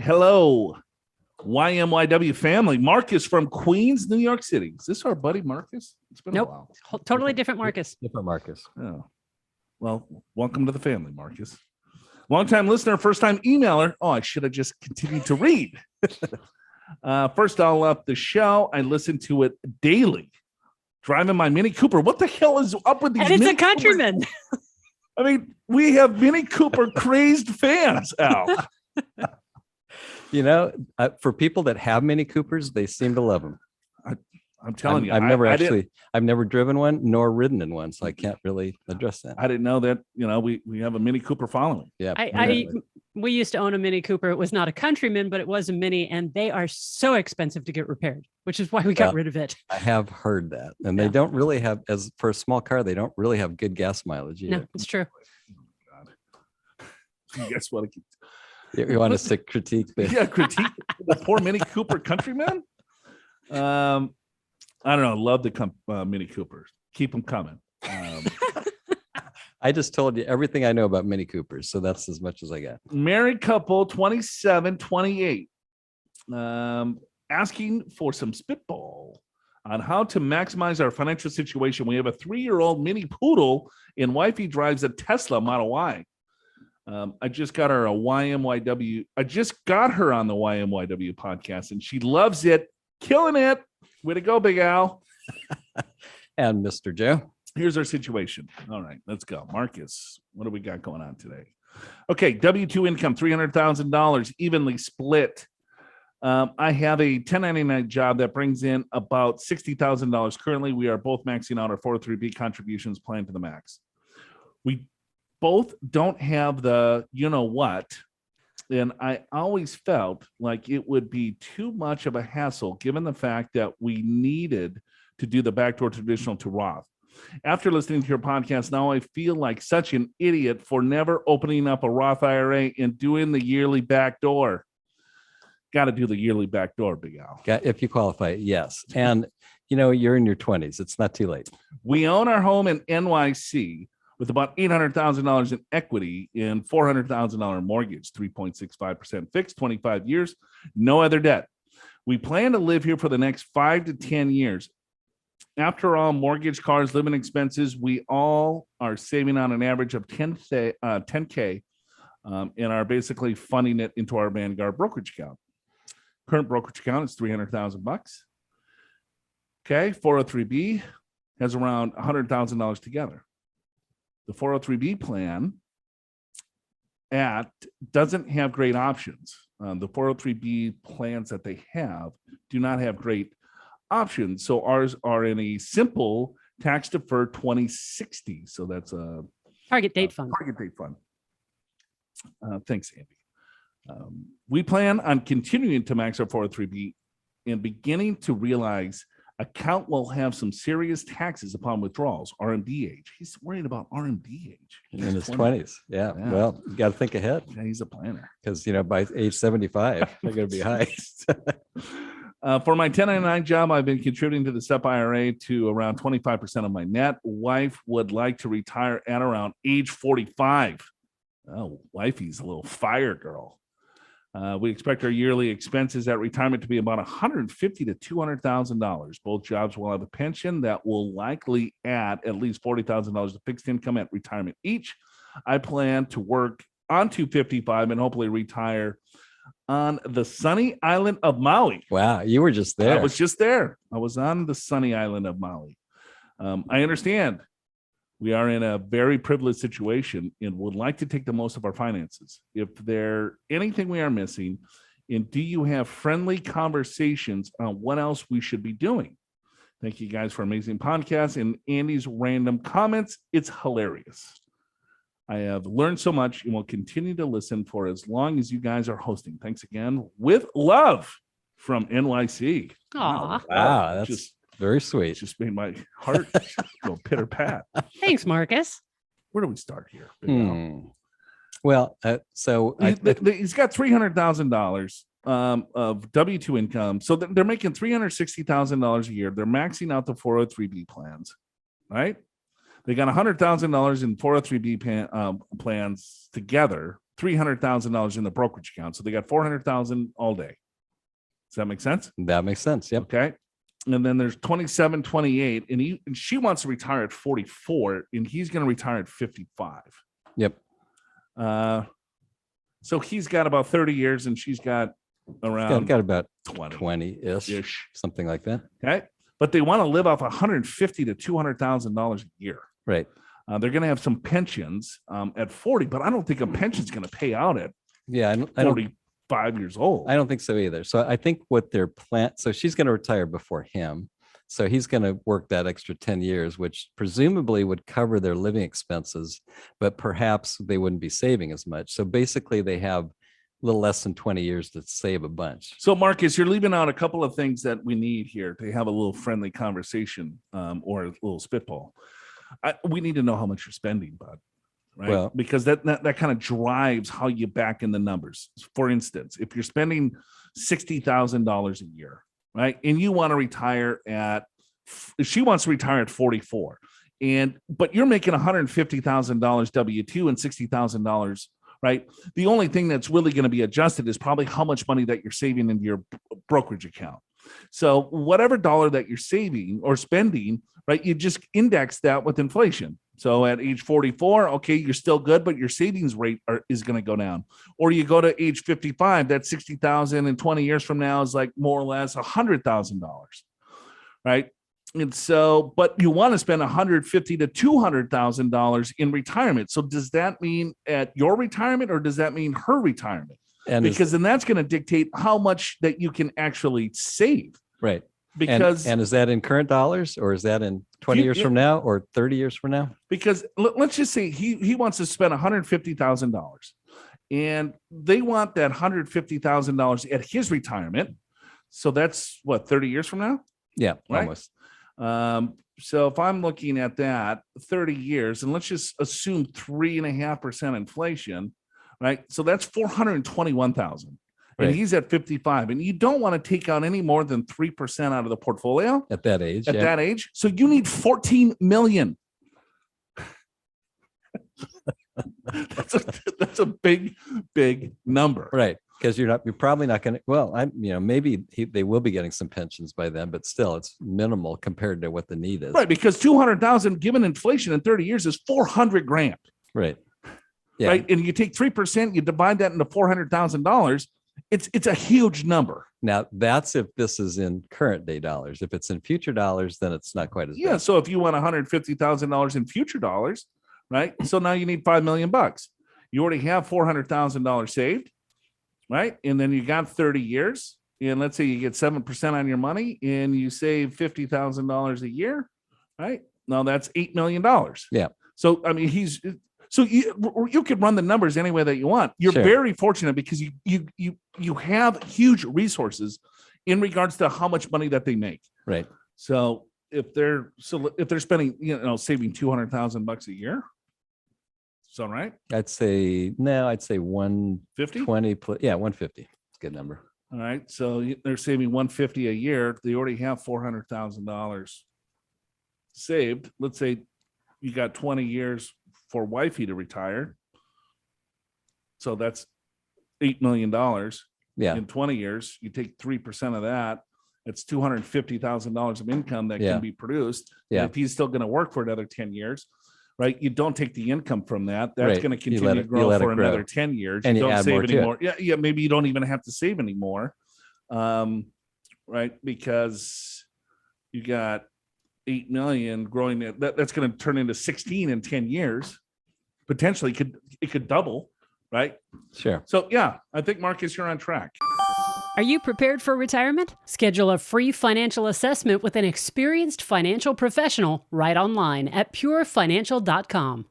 Hello, YMYW family. Marcus from Queens, New York City. Is this our buddy Marcus? It's been a while. Totally different Marcus. Different Marcus. Oh, well, welcome to the family, Marcus. Long-time listener, first-time emailer. Oh, I should have just continued to read. First, I'll up the show. I listen to it daily. Driving my Mini Cooper. What the hell is up with these? And it's a Countryman. I mean, we have Mini Cooper crazed fans, Al. You know, for people that have Mini Coopers, they seem to love them. I'm telling you, I've never driven one nor ridden in one, so I can't really address that. I didn't know that. You know, we have a Mini Cooper following. Yeah, we used to own a Mini Cooper. It was not a Countryman, but it was a Mini, and they are so expensive to get repaired, which is why we got rid of it. I have heard that, and they don't really have, as for a small car, they don't really have good gas mileage either. No, it's true. Oh, God. Guess what? You want us to critique the critique the poor Mini Cooper Countryman? I don't know. Love the Mini Coopers. Keep them coming. I just told you everything I know about Mini Coopers, so that's as much as I got. Married couple, 27, 28. Asking for some spitball on how to maximize our financial situation. We have a 3-year-old mini poodle, and wifey drives a Tesla Model Y. I just got her a YMYW. I just got her on the YMYW podcast, and she loves it, killing it. Way to go, Big Al. And Mr. Joe. Here's our situation. All right, let's go. Marcus, what do we got going on today? Okay, W-2 income, $300,000, evenly split. I have a 1099 job that brings in about $60,000. Currently, we are both maxing out our 403B contributions planned to the max. We both don't have the you-know-what. And I always felt like it would be too much of a hassle given the fact that we needed to do the backdoor traditional to Roth. After listening to your podcast, now I feel like such an idiot for never opening up a Roth IRA and doing the yearly backdoor. Got to do the yearly backdoor, Big Al. If you qualify, yes. And, you know, you're in your 20s. It's not too late. We own our home in NYC with about $800,000 in equity and $400,000 mortgage, 3.65% fixed, 25 years, no other debt. We plan to live here for the next 5 to 10 years. After all, mortgage, cars, living expenses, we all are saving on an average of $10K and are basically funding it into our Vanguard brokerage account. Current brokerage account is $300,000. Okay, 403B has around $100,000 together. The 403B plan doesn't have great options. The 403B plans that they have do not have great options. So ours are in a simple tax deferred 2060. So that's a target date fund. Target date fund. Thanks, Andy. We plan on continuing to max our 403B and beginning to realize account will have some serious taxes upon withdrawals, RMD age. He's worried about RMD age. In his 20s. Yeah. Well, you got to think ahead. Yeah, he's a planner. Because, you know, by age 75, they're going to be high. For my 1099 job, I've been contributing to the SEP IRA to around 25% of my net. Wife would like to retire at around age 45. Oh, wifey's a little fire girl. We expect our yearly expenses at retirement to be about $150,000 to $200,000. Both jobs will have a pension that will likely add at least $40,000 to fixed income at retirement each. I plan to work on 255 and hopefully retire on the sunny island of Maui. Wow, you were just there. I was just there. I was on the sunny island of Maui. I understand we are in a very privileged situation and would like to take the most of our finances. If there anything we are missing, and do you have friendly conversations on what else we should be doing? Thank you guys for amazing podcasts and Andy's random comments. It's hilarious. I have learned so much and will continue to listen for as long as you guys are hosting. Thanks again. With love from NYC. Aw. Wow, that's just very sweet. Just made my heart go pitter pat. Thanks, Marcus. Where do we start here? Well, so he's got $300,000 of W-2 income. So they're making $360,000 a year. They're maxing out the 403B plans, right? They got $100,000 in 403B plans together. $300,000 in the brokerage account. So they got 400,000 all day. Does that make sense? That makes sense. Yep. Okay. And then there's 27, 28, and she wants to retire at 44, and he's going to retire at 55. Yep. So he's got about 30 years, and she's got around Got about 20 20-ish, something like that. Okay. But they want to live off $150,000 to $200,000 a year. Right. They're going to have some pensions at 40, but I don't think a pension's going to pay out at Yeah. I don't 45 years old. I don't think so either. So I think what their plan, so she's going to retire before him. So he's going to work that extra 10 years, which presumably would cover their living expenses, but perhaps they wouldn't be saving as much. So basically they have a little less than 20 years to save a bunch. So Marcus, you're leaving out a couple of things that we need here to have a little friendly conversation or a little spitball. We need to know how much you're spending, bud. Right. Well, because that kind of drives how you back in the numbers. For instance, if you're spending $60,000 a year, right, and you want to retire she wants to retire at 44, but you're making $150,000 W-2 and $60,000, right? The only thing that's really going to be adjusted is probably how much money that you're saving into your brokerage account. So whatever dollar that you're saving or spending, right, you just index that with inflation. So at age 44, okay, you're still good, but your savings rate is going to go down. Or you go to age 55, that 60,000 and 20 years from now is like more or less $100,000, right? And so, but you want to spend $150,000 to $200,000 in retirement. So does that mean at your retirement or does that mean her retirement? Because then that's going to dictate how much that you can actually save. Right. Because and is that in current dollars or is that in 20 years from now or 30 years from now? Because let's just say he wants to spend $150,000 and they want that $150,000 at his retirement. So that's what, 30 years from now? Yeah, right? Almost. So if I'm looking at that 30 years, and let's just assume 3.5% inflation, right? So that's 421,000. Right. And he's at 55, and you don't want to take out any more than 3% out of the portfolio At that age. at that age. So you need 14 million. that's a big number. Right. Because you're probably not going to, well, maybe they will be getting some pensions by then, but still it's minimal compared to what the need is. Right. Because 200,000 given inflation in 30 years is $400,000. Right. Yeah. Right. And you take 3%, you divide that into $400,000. It's a huge number. Now that's if this is in current day dollars. If it's in future dollars, then it's not quite as bad. So if you want $150,000 in future dollars, right? So now you need $5 million. You already have $400,000 saved, right? And then you got 30 years. And let's say you get 7% on your money and you save $50,000 a year, right? Now that's $8 million. Yeah. So, I mean, you could run the numbers any way that you want. You're very fortunate because you have huge resources in regards to how much money that they make. Right. So if they're spending, saving $200,000 a year, so right? I'd say 120. Yeah, 150. It's a good number. All right. So they're saving $150 a year. They already have $400,000 saved. Let's say you got 20 years for wifey to retire. So that's $8 million. Yeah. In 20 years, you take 3% of that. It's $250,000 of income that can be produced. Yeah. And if he's still going to work for another 10 years, right? You don't take the income from that. That's going to continue to grow for another 10 years. And you don't save anymore. Yeah. Yeah. Maybe you don't even have to save anymore. Right. Because you got 8 million growing. That's going to turn into 16 in 10 years. Potentially it could double. Right. Sure. So yeah, I think Marcus, you're on track. Are you prepared for retirement? Schedule a free financial assessment with an experienced financial professional right online at purefinancial.com.